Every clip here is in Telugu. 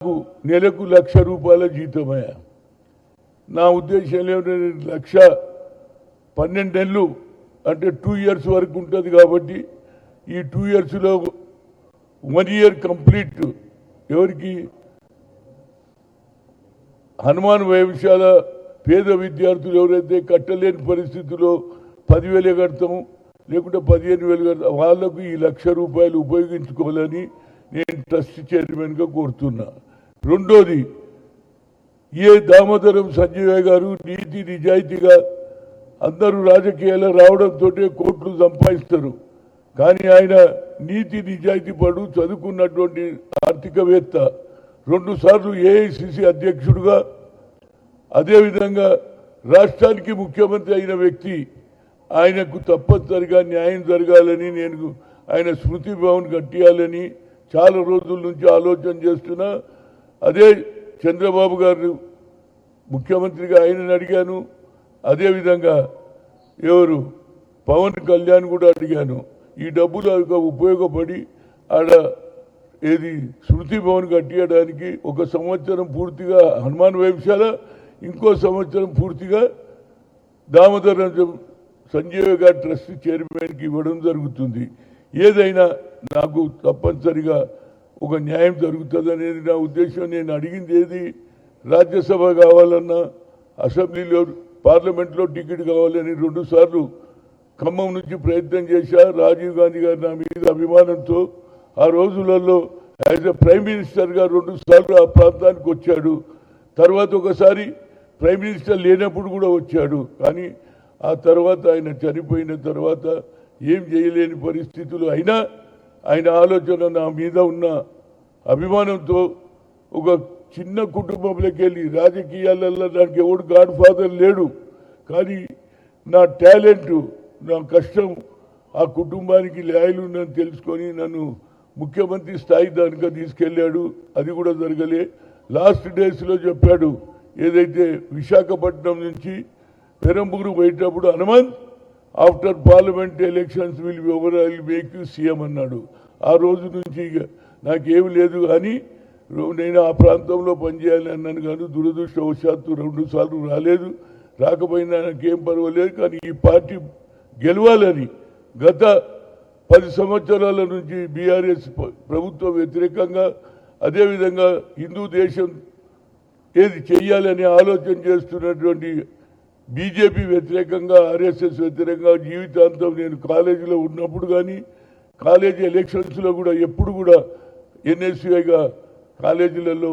నెలకు ₹1,00,000 జీతమయ్యా. నా ఉద్దేశంలో 1,12 నెలలు అంటే 2 years వరకు ఉంటుంది కాబట్టి ఈ 2 yearsలో 1 year కంప్లీట్ ఎవరికి హనుమాన్ వైవిశాల పేద విద్యార్థులు ఎవరైతే కట్టలేని పరిస్థితుల్లో 10,000 కడతాము లేకుంటే 15,000 కడతాం వాళ్ళకు ఈ ₹1,00,000 ఉపయోగించుకోవాలని నేను ట్రస్ట్ చైర్మన్గా కోరుతున్నా. రెండోది, ఏ దామోదరం సంజయ్ గారు నీతి నిజాయితీగా అందరూ రాజకీయాల్లో రావడంతో కోట్లు సంపాదిస్తారు, కానీ ఆయన నీతి నిజాయితీ పడు చదువుకున్నటువంటి ఆర్థికవేత్త, 2 సార్లు ఏఐసిసి అధ్యక్షుడుగా అదేవిధంగా రాష్ట్రానికి ముఖ్యమంత్రి అయిన వ్యక్తి. ఆయనకు తప్పనిసరిగా న్యాయం జరగాలని నేను ఆయన స్మృతి భవన్ కట్టియాలని చాలా రోజుల నుంచి ఆలోచన చేస్తున్నా. అదే చంద్రబాబు గారు ముఖ్యమంత్రిగా ఆయనని అడిగాను, అదేవిధంగా ఎవరు పవన్ కళ్యాణ్ కూడా అడిగాను. ఈ డబ్బులు ఉపయోగపడి ఆడ ఏది స్మృతి భవన్ కట్టియడానికి 1 సంవత్సరం పూర్తిగా హనుమాన్ వైవిశాల, ఇంకో సంవత్సరం పూర్తిగా దామోదరం సంజయ్ గారి ట్రస్ట్ చైర్మన్కి ఇవ్వడం జరుగుతుంది. ఏదైనా నాకు తప్పనిసరిగా ఒక న్యాయం జరుగుతుందనేది నా ఉద్దేశం. నేను అడిగింది ఏది, రాజ్యసభ కావాలన్నా అసెంబ్లీలో పార్లమెంట్లో టికెట్ కావాలని 2 సార్లు ఖమ్మం నుంచి ప్రయత్నం చేశా. రాజీవ్ గాంధీ గారు నా మీద అభిమానంతో ఆ రోజులలో యాజ్ ఎ ప్రైమ్ మినిస్టర్గా 2 సార్లు ఆ ప్రాంతానికి వచ్చాడు. తర్వాత ఒకసారి ప్రైమ్ మినిస్టర్ లేనప్పుడు కూడా వచ్చాడు. కానీ ఆ తర్వాత ఆయన చనిపోయిన తర్వాత ఏం చేయలేని పరిస్థితులు అయినా ఆయన ఆలోచన నా మీద ఉన్న అభిమానంతో ఒక చిన్న కుటుంబంలోకి వెళ్ళి రాజకీయాలలో దానికి ఎవడు గాడ్ ఫాదర్ లేడు, కానీ నా టాలెంట్ నా కష్టం ఆ కుటుంబానికి లాయలు నన్ను తెలుసుకొని నన్ను ముఖ్యమంత్రి స్థాయి దానిగా తీసుకెళ్ళాడు. అది కూడా జరగలే. లాస్ట్ డేస్లో చెప్పాడు, ఏదైతే విశాఖపట్నం నుంచి పెరంబూరు పోయేటప్పుడు, Hanumanth after parliament elections will be over, I will make you CM అన్నాడు. ఆ రోజు నుంచి నాకేమి లేదు, కానీ నేను ఆ ప్రాంతంలో పనిచేయాలి అన్నాను. కానీ దురదృష్టవశాత్తు 2 సార్లు రాలేదు. రాకపోయినా నాకేం పర్వాలేదు, కానీ ఈ పార్టీ గెలవాలని గత 10 సంవత్సరాల నుంచి బీఆర్ఎస్ ప్రభుత్వం వ్యతిరేకంగా, అదేవిధంగా హిందూ దేశం ఏది చెయ్యాలని ఆలోచన చేస్తున్నటువంటి బీజేపీ వ్యతిరేకంగా, ఆర్ఎస్ఎస్ వ్యతిరేకంగా జీవితాంతం నేను కాలేజీలో ఉన్నప్పుడు కానీ కాలేజీ ఎలక్షన్స్లో కూడా ఎప్పుడు కూడా ఎన్ఎస్యూఐగా కాలేజీలలో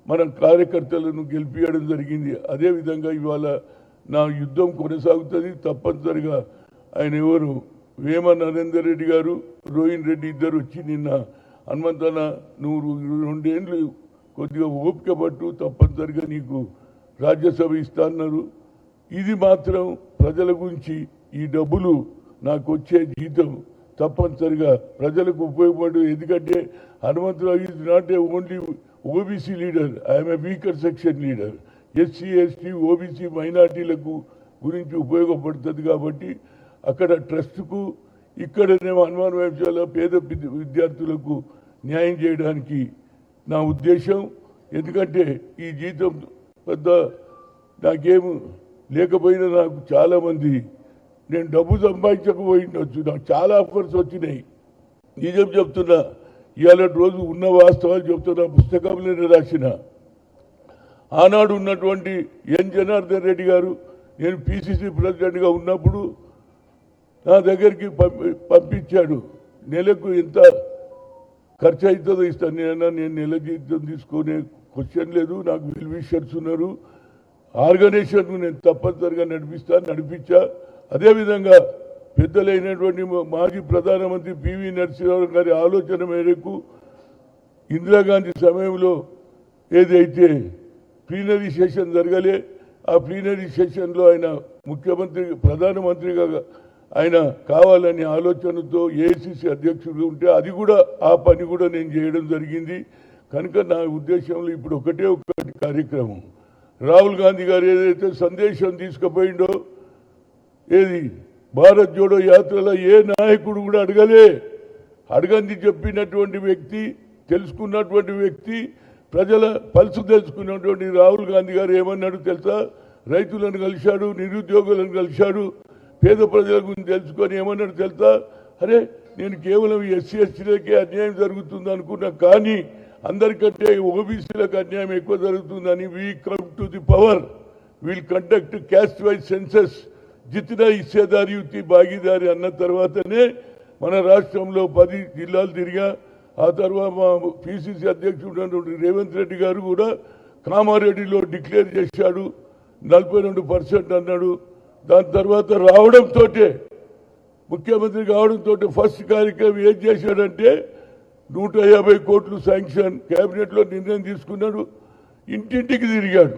మనం కార్యకర్తలను గెలిపించడం జరిగింది. అదేవిధంగా ఇవాళ నా యుద్ధం కొనసాగుతుంది. తప్పనిసరిగా ఆయన ఎవరు వేమ నరేందర్ రెడ్డి గారు, రోహిన్ రెడ్డి ఇద్దరు వచ్చి నిన్న హనుమంతన్న నువ్వు 2 ఏళ్ళు కొద్దిగా ఓపిక పట్టు, తప్పనిసరిగా నీకు రాజ్యసభ ఇస్తాన్నారు. ఇది మాత్రం ప్రజల గురించి ఈ డబ్బులు నాకు వచ్చే జీతం తప్పనిసరిగా ప్రజలకు ఉపయోగపడు. ఎందుకంటే Hanumantha Rao is not a only OBC leader, I'm a weaker section leader. SC ST OBC మైనార్టీలకు గురించి ఉపయోగపడుతుంది. కాబట్టి అక్కడ ట్రస్ట్కు ఇక్కడనేమో హనుమాన్ వైవిశాల పేద విద్యార్థులకు న్యాయం చేయడానికి నా ఉద్దేశం. ఎందుకంటే ఈ జీతం పెద్ద నాకేం లేకపోయినా నాకు చాలామంది నేను డబ్బు సంపాదించకపోయిండొచ్చు, నాకు చాలా ఆఫర్స్ వచ్చినాయి. నిజం చెప్తున్నా, ఇవాళ రోజు ఉన్న వాస్తవాలు చెప్తున్నా. పుస్తకంలో రాసిన ఆనాడు ఉన్నటువంటి ఎన్ జనార్దన్ రెడ్డి గారు నేను పిసిసి ప్రెసిడెంట్గా ఉన్నప్పుడు నా దగ్గరికి పంపించాడు. నెలకు ఎంత ఖర్చు అవుతుందో ఇస్తాను. నేను నెల జీతం తీసుకునే క్వశ్చన్ లేదు. నాకు వెల్ విషర్స్ ఉన్నారు. ఆర్గనైజేషన్ నేను తప్పనిసరిగా నడిపించా. అదేవిధంగా పెద్దలైనటువంటి మాజీ ప్రధానమంత్రి పివి నరసింహారావు గారి ఆలోచన మేరకు ఇందిరాగాంధీ సమయంలో ఏదైతే ప్లీనరీ సెషన్ జరగలే, ఆ ప్లీనరీ సెషన్లో ఆయన ముఖ్యమంత్రి ప్రధానమంత్రిగా ఆయన కావాలని ఆలోచనతో ఏఐసిసి అధ్యక్షుడు ఉంటే అది కూడా ఆ పని కూడా నేను చేయడం జరిగింది. కనుక నా ఉద్దేశంలో ఇప్పుడు ఒకటే కార్యక్రమం, రాహుల్ గాంధీ గారు ఏదైతే సందేశం తీసుకుపోయిండో, ఏది భారత్ జోడో యాత్రలో ఏ నాయకుడు కూడా అడగంది చెప్పినటువంటి వ్యక్తి, తెలుసుకున్నటువంటి వ్యక్తి, ప్రజల పల్సు తెలుసుకున్నటువంటి రాహుల్ గాంధీ గారు ఏమన్నాడు తెలుసా? రైతులను కలిశాడు, నిరుద్యోగులను కలిశాడు, పేద ప్రజల గురించి తెలుసుకొని ఏమన్నాడు తెలుసా? అరే నేను కేవలం ఎస్సీ ఎస్టీలకే అన్యాయం జరుగుతుంది అనుకున్నా, కానీ అందరికంటే ఓబీసీలకు అన్యాయం ఎక్కువ జరుగుతుందని we come to the power, will conduct caste wise census, జితినా హిస్సేదారి యుతి భాగీదారి అన్న తర్వాతనే మన రాష్ట్రంలో 10 జిల్లాలు తిరిగా. ఆ తర్వాత మా పిసిసి అధ్యక్షుడు రేవంత్ రెడ్డి గారు కూడా కామారెడ్డిలో డిక్లేర్ చేశాడు, 42% అన్నాడు. దాని తర్వాత రావడంతో, ముఖ్యమంత్రి కావడంతో ఫస్ట్ కార్యక్రమం ఏం చేశాడంటే 150 కోట్లు శాంక్షన్ కేబినెట్లో నిర్ణయం తీసుకున్నాడు. ఇంటింటికి తిరిగాడు,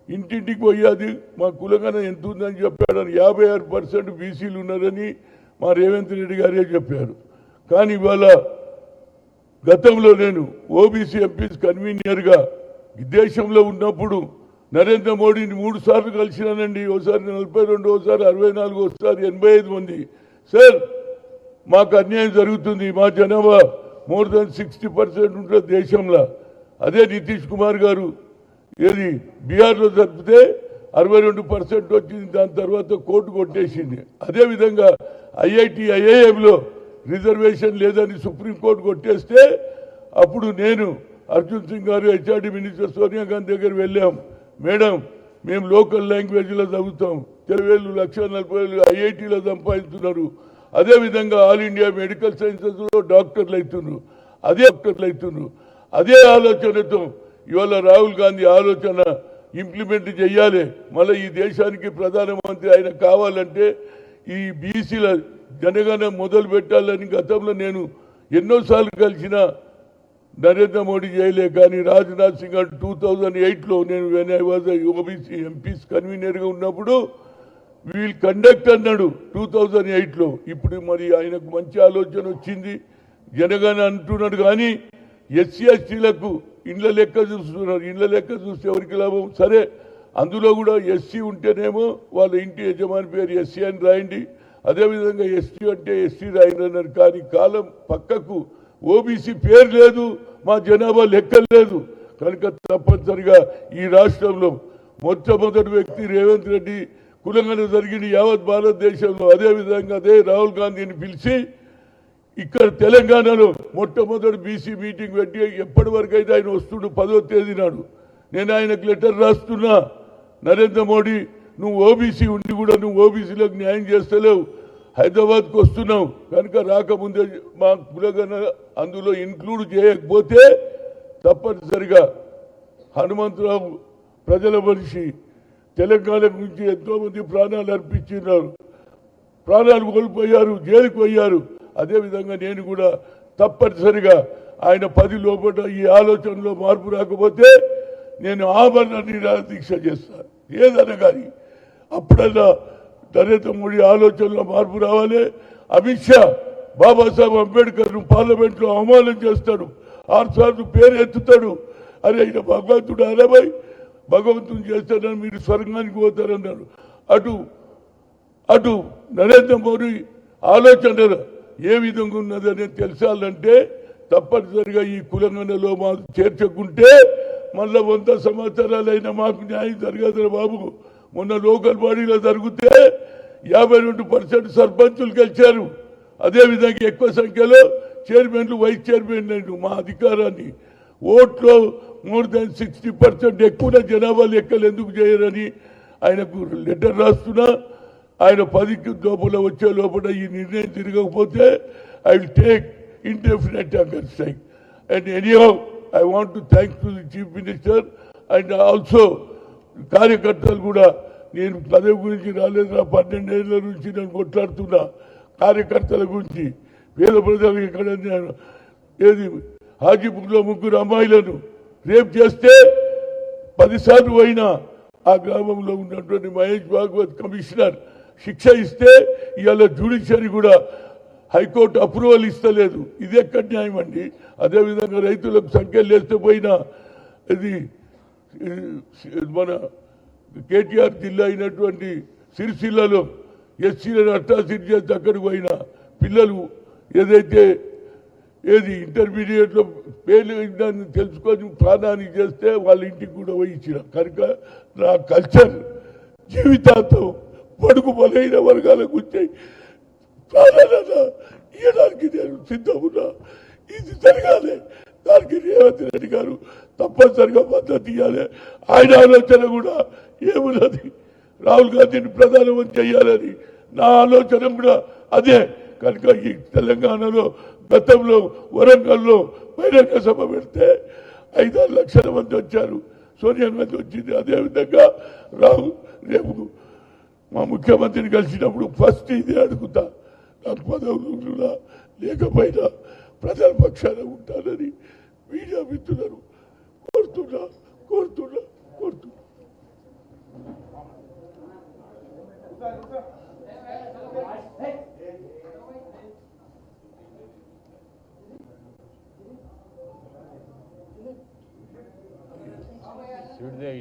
ఇంటింటికి పోయి అది మా కులగన ఎంత ఉందని చెప్పాడు. 56% బీసీలు ఉన్నారని మా రేవంత్ రెడ్డి గారే చెప్పారు. కానీ ఇవాళ గతంలో నేను ఓబీసీ ఎంపీస్ కన్వీనర్గా దేశంలో ఉన్నప్పుడు నరేంద్ర మోడీని 3 సార్లు కలిసినానండి. ఒకసారి 42, ఒకసారి 64, ఒకసారి 85 మంది. సార్ మాకు అన్యాయం జరుగుతుంది, మా జనాభా మోర్ దాన్ 60% ఉంటుంది దేశంలో. అదే నితీష్ కుమార్ గారు ఏది బీహార్లో జరిపితే 62% వచ్చింది. దాని తర్వాత కోర్టు కొట్టేసింది. అదేవిధంగా ఐఐటి ఐఐఎంలో రిజర్వేషన్ లేదని సుప్రీంకోర్టు కొట్టేస్తే అప్పుడు నేను అర్జున్ సింగ్ గారు హెచ్ఆర్డి మినిస్టర్ సోనియా గాంధీ దగ్గర వెళ్ళాం. మేడం మేము లోకల్ లాంగ్వేజ్లో చదువుతాం, 1,40,000 ఐఐటీలో సంపాదిస్తున్నారు. అదేవిధంగా ఆల్ ఇండియా మెడికల్ సైన్సెస్లో డాక్టర్లు అవుతున్నారు. అదే ఆలోచనతో ఇవాళ రాహుల్ గాంధీ ఆలోచన ఇంప్లిమెంట్ చేయాలి. మళ్ళీ ఈ దేశానికి ప్రధానమంత్రి ఆయన కావాలంటే ఈ బీసీల జనగణన మొదలు పెట్టాలని గతంలో నేను ఎన్నోసార్లు కలిసిన నరేంద్ర మోడీ చేయలే. కానీ రాజ్నాథ్ సింగ్ 2008లో నేను ఓబీసీ ఎంపీస్ కన్వీనర్గా ఉన్నప్పుడు వీల్ కండక్ట్ అన్నాడు 2008లో. ఇప్పుడు మరి ఆయనకు మంచి ఆలోచన వచ్చింది, జనగణన అంటున్నాడు. కానీ ఎస్సీ ఎస్టీలకు ఇండ్ల లెక్క చూస్తున్నారు. ఇండ్ల లెక్క చూస్తే ఎవరికి లాభం? సరే అందులో కూడా ఎస్సీ ఉంటేనేమో వాళ్ళ ఇంటి యజమాని పేరు ఎస్సీ అని రాయండి, అదేవిధంగా ఎస్టీ అంటే ఎస్టీ రాయండి అన్నారు. కానీ కాలం పక్కకు ఓబీసీ పేరు లేదు, మా జనాభా లెక్క లేదు. కనుక తప్పనిసరిగా ఈ రాష్ట్రంలో మొట్టమొదటి వ్యక్తి రేవంత్ రెడ్డి కులంగా జరిగిన యావత్ భారతదేశంలో. అదేవిధంగా అదే రాహుల్ గాంధీని పిలిచి ఇక్కడ తెలంగాణలో మొట్టమొదటి బీసీ మీటింగ్ పెట్టి ఎప్పటి వరకు అయితే ఆయన వస్తుడు 10వ తేదీ నాడు నేను ఆయనకు లెటర్ రాస్తున్నా, నరేంద్ర మోడీ నువ్వు ఓబీసీ ఉండి కూడా నువ్వు ఓబీసీలకు న్యాయం చేస్తలేవు, హైదరాబాద్కు వస్తున్నావు కనుక రాకముందే మా కులగన అందులో ఇన్క్లూడ్ చేయకపోతే తప్పనిసరిగా హనుమంతరావు ప్రజల మనిషి తెలంగాణ గురించి ఎంతోమంది ప్రాణాలు అర్పించినారు, ప్రాణాలు కోల్పోయారు, జైలుకు పోయారు. అదేవిధంగా నేను కూడా తప్పనిసరిగా ఆయన 10 లోపల ఈ ఆలోచనలో మార్పు రాకపోతే నేను ఆభరణ నిరాదీక్ష చేస్తాను. ఏదన్నా కానీ అప్పుడన్నా నరేంద్ర మోడీ ఆలోచనలో మార్పు రావాలి. అమిత్ షా బాబాసాహెబ్ అంబేద్కర్ను పార్లమెంట్లో అవమానం చేస్తాడు, 6 సార్లు పేరు ఎత్తుతాడు. అరే ఆయన భగవంతుడు అరవై భగవంతుని చేస్తాడని మీరు స్వర్గానికి పోతారన్నాడు. అటు నరేంద్ర మోడీ ఆలోచన ఏ విధంగా ఉన్నదని తెలిసాలంటే తప్పనిసరిగా ఈ కులంగనలో మాకు చేర్చుకుంటే మళ్ళీ 100 సంవత్సరాలైనా మాకు న్యాయం జరగదు బాబు. మొన్న లోకల్ బాడీలో జరిగితే 52% సర్పంచులు గెలిచారు. అదేవిధంగా ఎక్కువ సంఖ్యలో చైర్మన్లు, వైస్ చైర్మన్లు. మా అధికారాన్ని ఓట్లో మోర్ దాన్ 60% ఎక్కువ జనాభా లెక్కలు ఎందుకు చేయరని ఆయనకు లెటర్ రాస్తున్నా. ఆయన 10కి లోపల వచ్చే లోపల ఈ నిర్ణయం తిరగకపోతే I will take indefinite hunger strike. And anyhow, I want to thank to the Chief Minister and also కార్యకర్తలు కూడా. నేను పదవి గురించి రాలేదురా, 12 ఏళ్ల నుంచి నేను కొట్లాడుతున్నా కార్యకర్తల గురించి. పేద ప్రజలకు ఇక్కడ ఏది హాజీపూర్లో 3 అమ్మాయిలను రేప్ చేస్తే 10 సార్లు అయినా ఆ గ్రామంలో ఉన్నటువంటి మహేష్ భాగవత్ కమిషనర్ శిక్ష ఇస్తే ఇవాళ జ్యుడిషియరీ కూడా హైకోర్టు అప్రూవల్ ఇస్తలేదు. ఇది ఎక్కడ న్యాయం అండి? అదేవిధంగా రైతులకు సంఖ్యలు వేస్తే పోయినా ఇది మన కేటీఆర్ జిల్లా అయినటువంటి ఏది ఇంటర్మీడియట్లో పేర్లు దాన్ని తెలుసుకొని ప్రాణానికి చేస్తే వాళ్ళ ఇంటికి కూడా పోయి ఇచ్చిన కనుక నా కల్చర్ జీవితాంతం పడుకు బలైన వర్గాలకు వచ్చాయి ప్రాధాన్యత ఇవ్వడానికి నేను సిద్ధమున్నా. ఇది జరగాలి, దానికి రేవంత్ రెడ్డి గారు తప్పనిసరిగా మద్దతు ఇవ్వాలి. ఆయన ఆలోచన కూడా ఏమున్నది, రాహుల్ గాంధీని ప్రధానమంత్రి చేయాలని నా ఆలోచన కూడా అదే. కనుక ఈ తెలంగాణలో గతంలో వరంగల్లో బహిరంగ సభ పెడితే 5-6 లక్షల మంది వచ్చారు, సోనియా గాంధీ వచ్చింది. అదేవిధంగా రేపు మా ముఖ్యమంత్రిని కలిసినప్పుడు ఫస్ట్ ఇదే అడుగుతా, నాకు పదవులు లేకపోయినా ప్రజల పక్షాన ఉంటానని మీడియా మిత్రులను కోరుతున్నా.